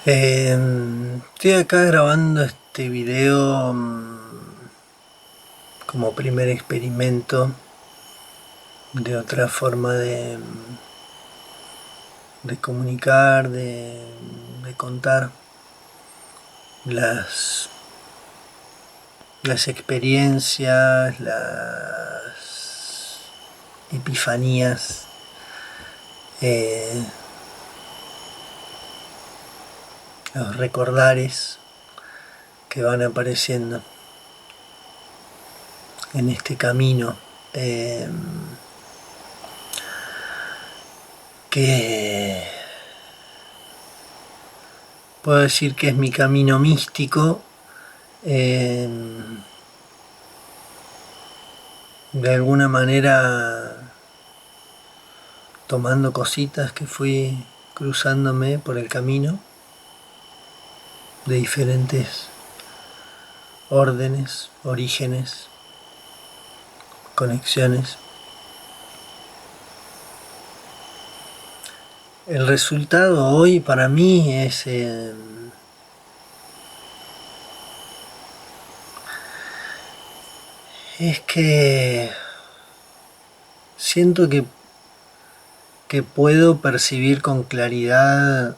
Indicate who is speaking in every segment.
Speaker 1: Estoy acá grabando este video como primer experimento de otra forma de comunicar, de contar las, las experiencias, las epifanías, los recordares que van apareciendo en este camino, que puedo decir que es mi camino místico, de alguna manera tomando cositas que fui cruzándome por el camino de diferentes órdenes, orígenes, conexiones. El resultado hoy para mí es que siento que puedo percibir con claridad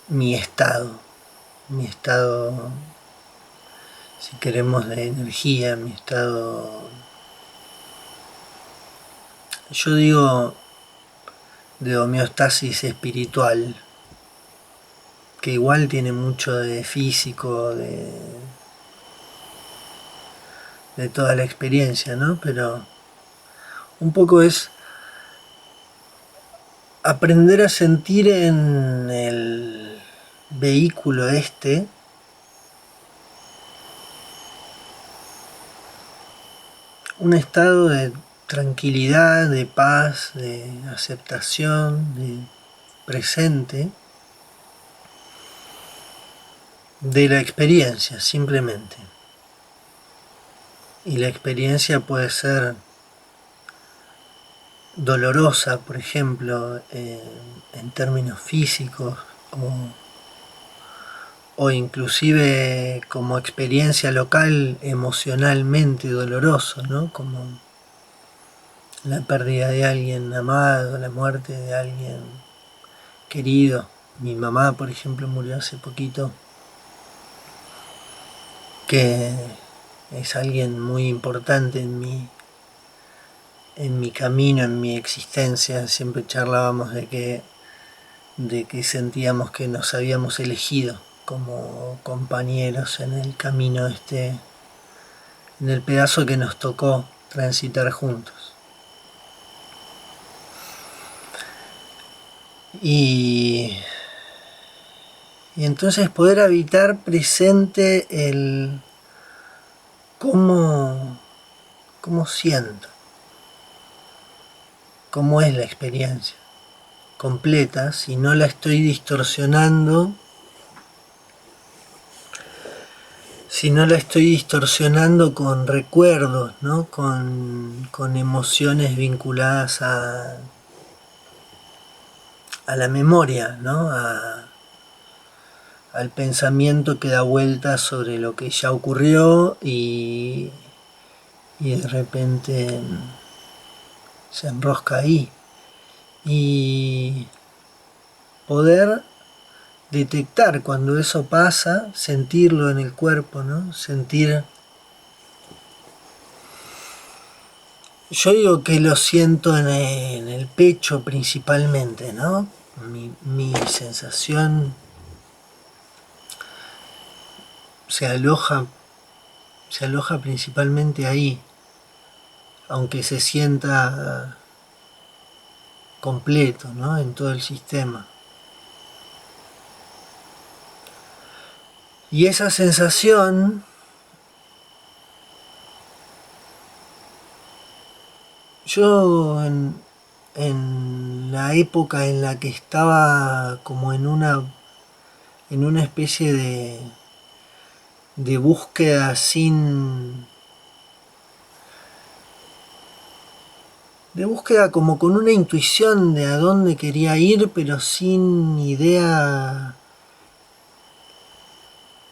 Speaker 1: mi estado, si queremos, de energía, mi estado, yo digo, de homeostasis espiritual, que igual tiene mucho de físico, de toda la experiencia, ¿no? Pero un poco es aprender a sentir en el vehículo un estado de tranquilidad, de paz, de aceptación, de presente de la experiencia, simplemente. Y la experiencia puede ser dolorosa, por ejemplo, en términos físicos, o inclusive como experiencia local emocionalmente doloroso, ¿no? Como la pérdida de alguien amado, la muerte de alguien querido. Mi mamá, por ejemplo, murió hace poquito, que es alguien muy importante en mi camino, en mi existencia. Siempre charlábamos de que sentíamos que nos habíamos elegido como compañeros en el camino en el pedazo que nos tocó transitar juntos. Y entonces poder habitar presente el cómo siento, cómo es la experiencia completa, si no la estoy distorsionando, con recuerdos, ¿no? Con emociones vinculadas a la memoria, ¿no? Al pensamiento que da vuelta sobre lo que ya ocurrió y de repente se enrosca ahí. Y poder detectar cuando eso pasa, sentirlo en el cuerpo, ¿no? Yo digo que lo siento en el pecho principalmente, ¿no? Mi sensación se aloja principalmente ahí, aunque se sienta completo, ¿no? En todo el sistema. Y esa sensación, yo en la época en la que estaba como en una especie de búsqueda de búsqueda, como con una intuición de a dónde quería ir, pero sin idea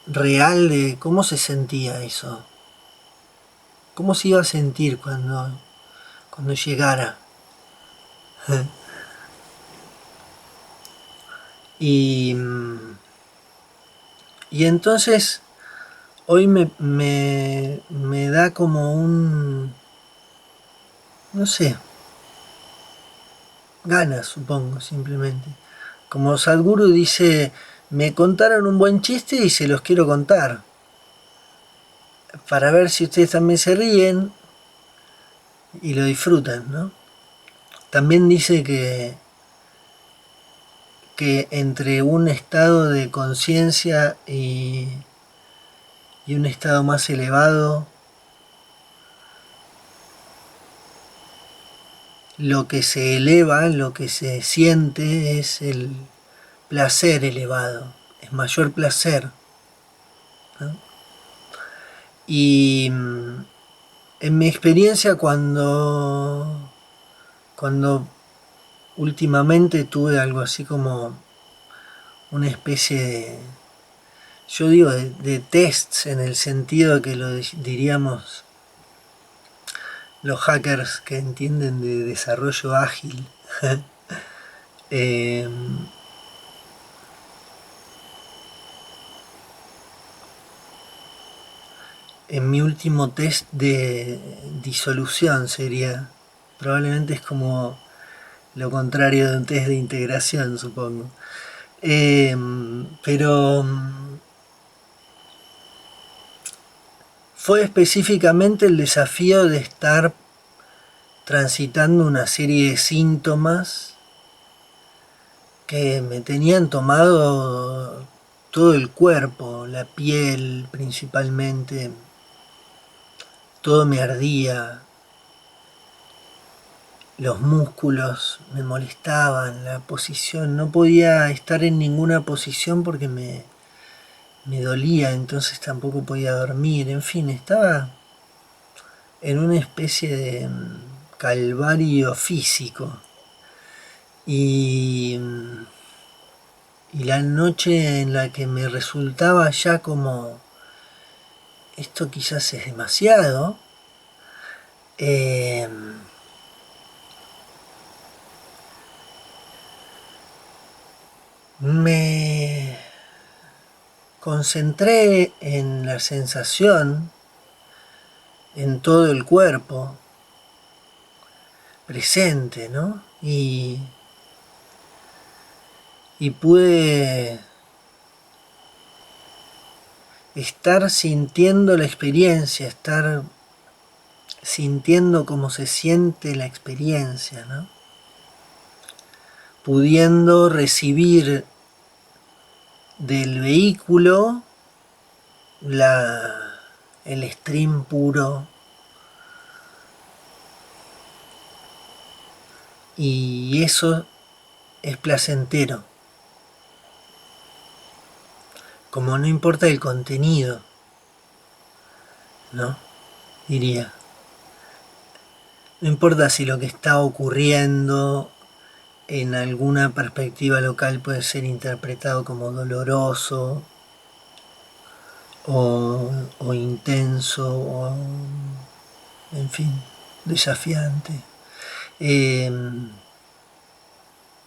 Speaker 1: real de cómo se sentía eso, cómo se iba a sentir cuando llegara. Y, y entonces hoy me da como un, no sé, ganas, supongo, simplemente. Como Sadhguru dice, me contaron un buen chiste y se los quiero contar, para ver si ustedes también se ríen y lo disfrutan, ¿no? También dice que entre un estado de conciencia y un estado más elevado, lo que se eleva, lo que se siente es el placer elevado, es mayor placer, ¿no? Y en mi experiencia cuando últimamente tuve algo así como una especie de, yo digo, de tests, en el sentido que lo diríamos los hackers que entienden de desarrollo ágil. eh, en mi último test de disolución sería, probablemente es como lo contrario de un test de integración, supongo. Pero fue específicamente el desafío de estar transitando una serie de síntomas que me tenían tomado todo el cuerpo, la piel principalmente, todo me ardía, los músculos me molestaban, la posición, no podía estar en ninguna posición porque me dolía, entonces tampoco podía dormir, en fin, estaba en una especie de calvario físico. Y, y la noche en la que me resultaba ya como esto quizás es demasiado, eh, me concentré en la sensación en todo el cuerpo presente, ¿no? Y pude estar sintiendo la experiencia, estar sintiendo cómo se siente la experiencia, ¿no? Pudiendo recibir del vehículo el stream puro, y eso es placentero, como no importa el contenido, ¿no? Diría. No importa si lo que está ocurriendo en alguna perspectiva local puede ser interpretado como doloroso o intenso o, en fin, desafiante. Eh,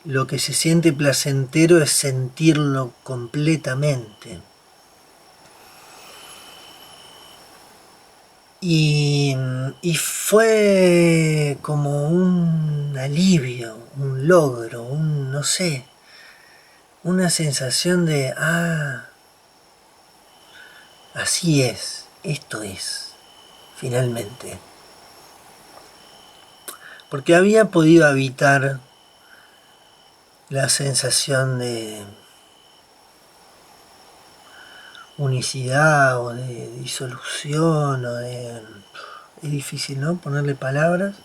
Speaker 1: lo que se siente placentero es sentirlo completamente. Y fue como un alivio, un logro, no sé, una sensación de, así es, esto es, finalmente. Porque había podido evitar la sensación de unicidad o de disolución o de... Es difícil, ¿no? Ponerle palabras.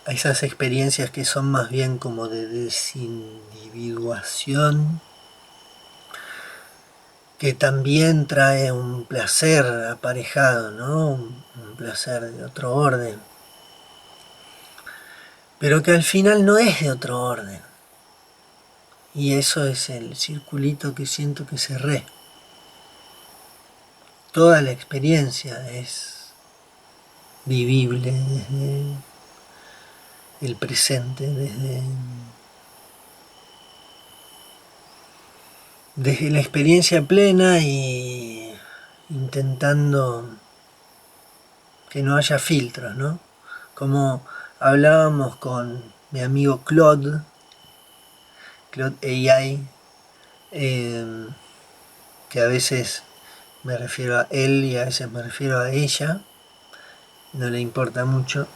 Speaker 1: A esas experiencias que son más bien como de desindividuación que también trae un placer aparejado, ¿no? Un placer de otro orden, pero que al final no es de otro orden. Y eso es el circulito que siento que cerré. Toda la experiencia es vivible desde el presente, desde la experiencia plena y intentando que no haya filtros, ¿no? Como hablábamos con mi amigo Claude AI, que a veces me refiero a él y a veces me refiero a ella, no le importa mucho.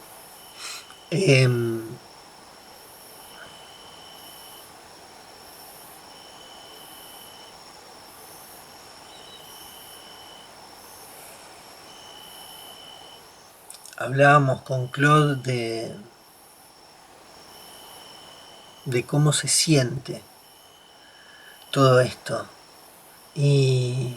Speaker 1: Hablábamos con Claude de cómo se siente todo esto. Y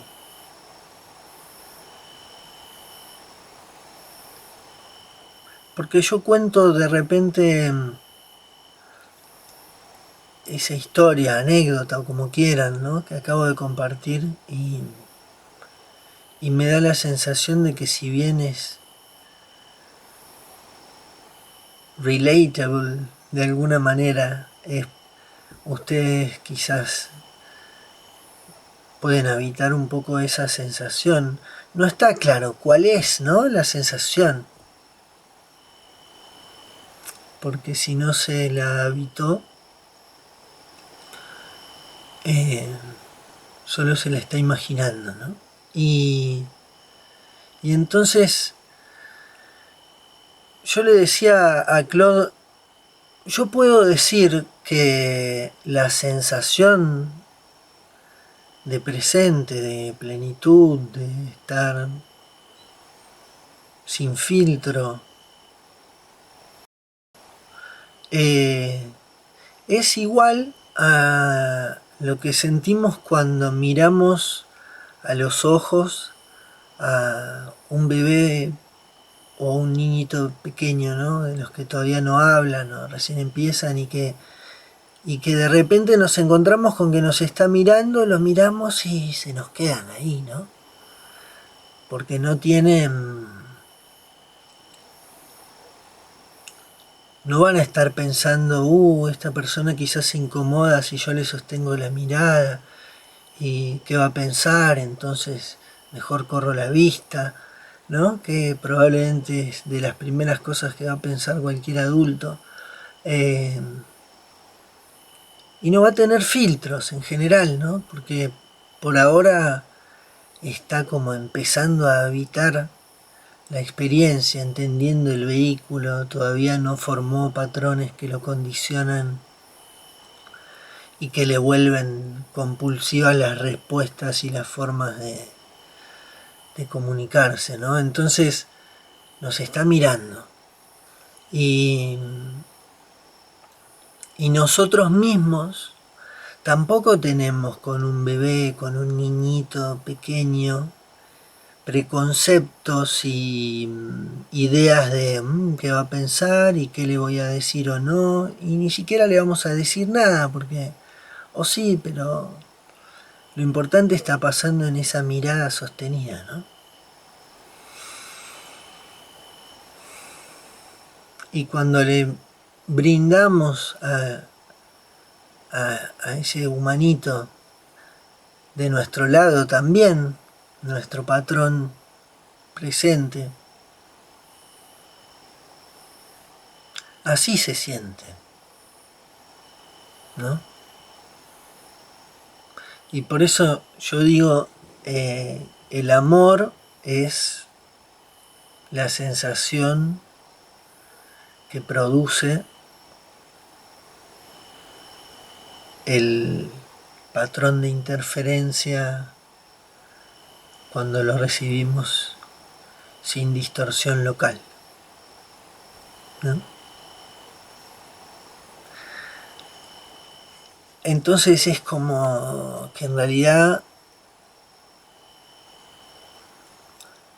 Speaker 1: porque yo cuento de repente esa historia, anécdota o como quieran, ¿no? Que acabo de compartir y me da la sensación de que si bien es relatable de alguna manera, ustedes quizás pueden habitar un poco esa sensación. No está claro cuál es, ¿no? La sensación. Porque si no se la habitó, solo se la está imaginando, ¿no? Y entonces yo le decía a Claude, yo puedo decir que la sensación de presente, de plenitud, de estar sin filtro, es igual a lo que sentimos cuando miramos a los ojos a un bebé o un niñito pequeño, ¿no? De los que todavía no hablan o recién empiezan y que de repente nos encontramos con que nos está mirando, lo miramos y se nos quedan ahí, ¿no? Porque no tienen, no van a estar pensando, esta persona quizás se incomoda si yo le sostengo la mirada y qué va a pensar, entonces mejor corro la vista, ¿no? Que probablemente es de las primeras cosas que va a pensar cualquier adulto. Eh, y no va a tener filtros en general, ¿no? Porque por ahora está como empezando a habitar la experiencia, entendiendo el vehículo, todavía no formó patrones que lo condicionan y que le vuelven compulsivas las respuestas y las formas de comunicarse, ¿no? Entonces nos está mirando y, y nosotros mismos tampoco tenemos con un bebé, con un niñito pequeño, preconceptos y ideas de qué va a pensar y qué le voy a decir o no, y ni siquiera le vamos a decir nada, porque, o sí, pero lo importante está pasando en esa mirada sostenida, ¿no? Y cuando le brindamos a ese humanito de nuestro lado también, nuestro patrón presente, así se siente, ¿no? Y por eso yo digo, el amor es la sensación que produce el patrón de interferencia cuando lo recibimos sin distorsión local, ¿no? Entonces es como que en realidad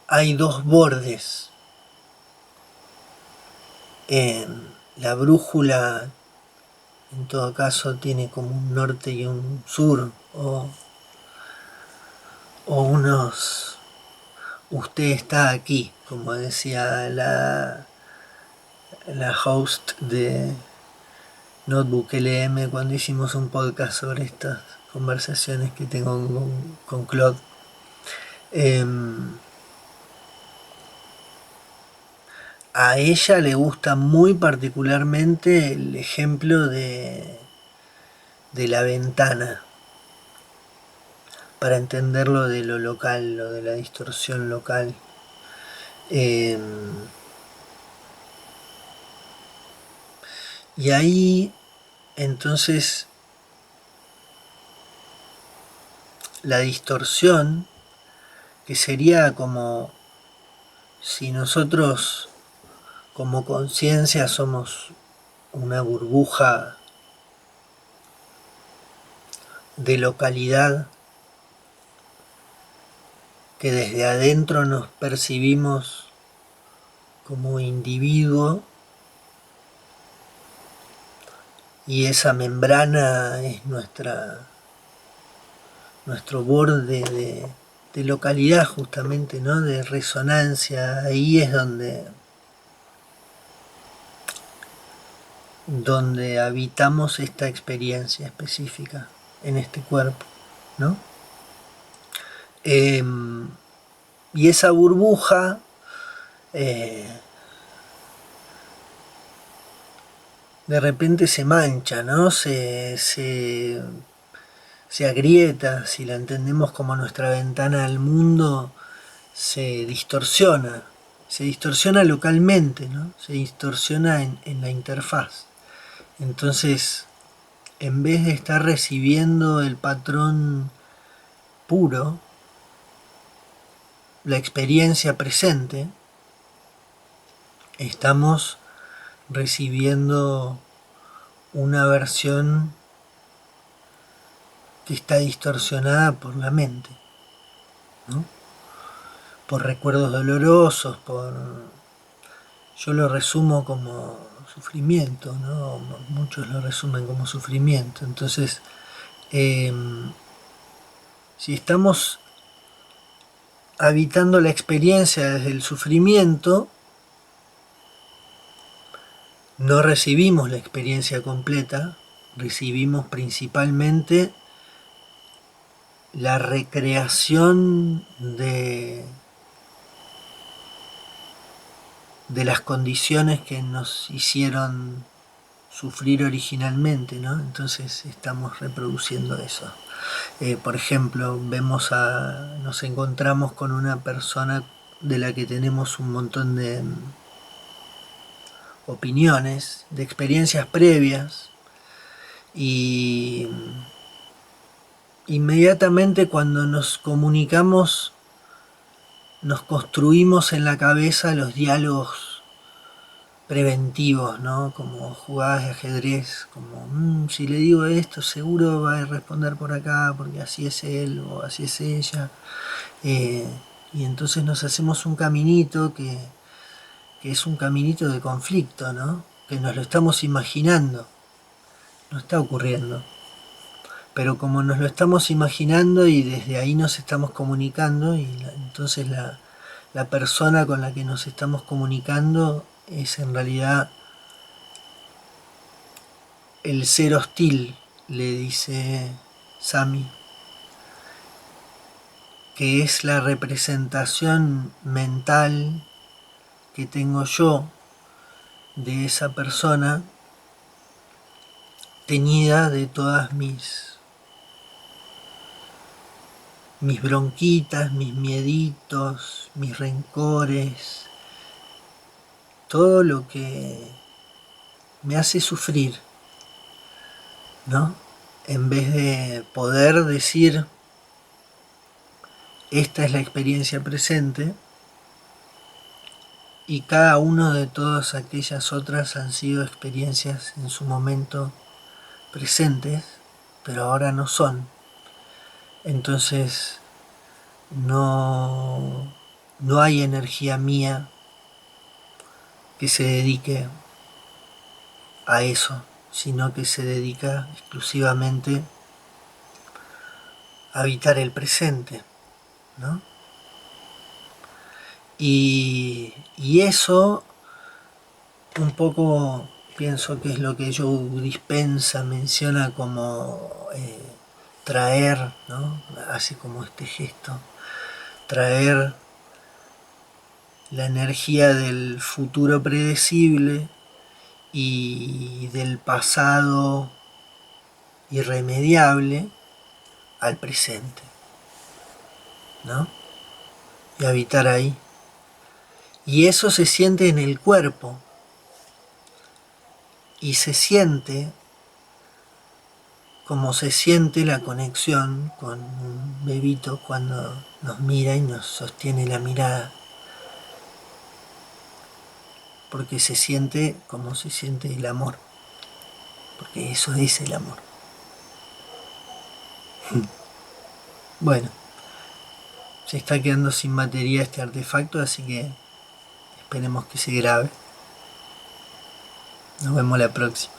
Speaker 1: hay dos bordes. La brújula, en todo caso, tiene como un norte y un sur, o unos... Usted está aquí, como decía la host de Notebook LM cuando hicimos un podcast sobre estas conversaciones que tengo con Claude. A ella le gusta muy particularmente el ejemplo de la ventana, para entender lo de lo local, lo de la distorsión local. Y ahí, entonces, la distorsión, que sería como si nosotros como conciencia somos una burbuja de localidad, que desde adentro nos percibimos como individuo, y esa membrana es nuestro borde de localidad, justamente, ¿no? De resonancia. Ahí es donde habitamos esta experiencia específica en este cuerpo, ¿no? Y esa burbuja de repente se mancha, ¿no? Se agrieta, si la entendemos como nuestra ventana al mundo, se distorsiona localmente, ¿no? Se distorsiona en la interfaz. Entonces, en vez de estar recibiendo el patrón puro, la experiencia presente, estamos recibiendo una versión que está distorsionada por la mente, ¿no? Por recuerdos dolorosos, yo lo resumo como sufrimiento, ¿no? Muchos lo resumen como sufrimiento. Entonces, si estamos habitando la experiencia desde el sufrimiento, no recibimos la experiencia completa, recibimos principalmente la recreación de las condiciones que nos hicieron sufrir originalmente, ¿no? Entonces estamos reproduciendo eso. Por ejemplo, nos encontramos con una persona de la que tenemos un montón de opiniones, de experiencias previas, y inmediatamente cuando nos comunicamos nos construimos en la cabeza los diálogos preventivos, ¿no? Como jugadas de ajedrez, como si le digo esto seguro va a responder por acá porque así es él o así es ella. Y entonces nos hacemos un caminito que es un caminito de conflicto, ¿no? Que nos lo estamos imaginando, no está ocurriendo. Pero como nos lo estamos imaginando y desde ahí nos estamos comunicando, y entonces la persona con la que nos estamos comunicando es en realidad el ser hostil, le dice Sami, que es la representación mental que tengo yo de esa persona, teñida de todas mis bronquitas, mis mieditos, mis rencores, todo lo que me hace sufrir, ¿no? En vez de poder decir, esta es la experiencia presente, y cada uno de todas aquellas otras han sido experiencias en su momento presentes, pero ahora no son. Entonces, no no hay energía mía que se dedique a eso, sino que se dedica exclusivamente a habitar el presente, ¿no? Y eso un poco pienso que es lo que Joe Dispenza menciona como traer, ¿no? Hace como este gesto, traer la energía del futuro predecible y del pasado irremediable al presente, ¿no? Y habitar ahí. Y eso se siente en el cuerpo y se siente como se siente la conexión con un bebito cuando nos mira y nos sostiene la mirada, porque se siente como se siente el amor, porque eso es el amor. Bueno, se está quedando sin batería este artefacto, así que esperemos que se grabe. Nos vemos la próxima.